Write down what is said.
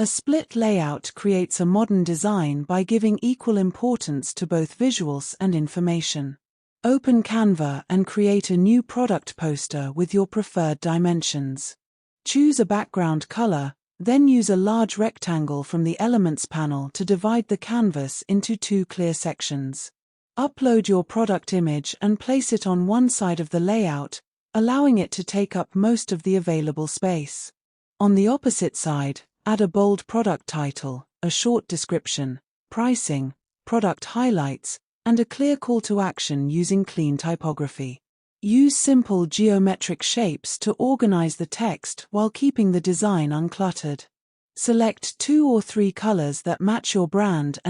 A split layout creates a modern design by giving equal importance to both visuals and information. Open Canva and create a new product poster with your preferred dimensions. Choose a background color, then use a large rectangle from the Elements panel to divide the canvas into 2 clear sections. Upload your product image and place it on one side of the layout, allowing it to take up most of the available space. On the opposite side, add a bold product title, a short description, pricing, product highlights, and a clear call to action using clean typography. Use simple geometric shapes to organize the text while keeping the design uncluttered. Select 2 or 3 colors that match your brand and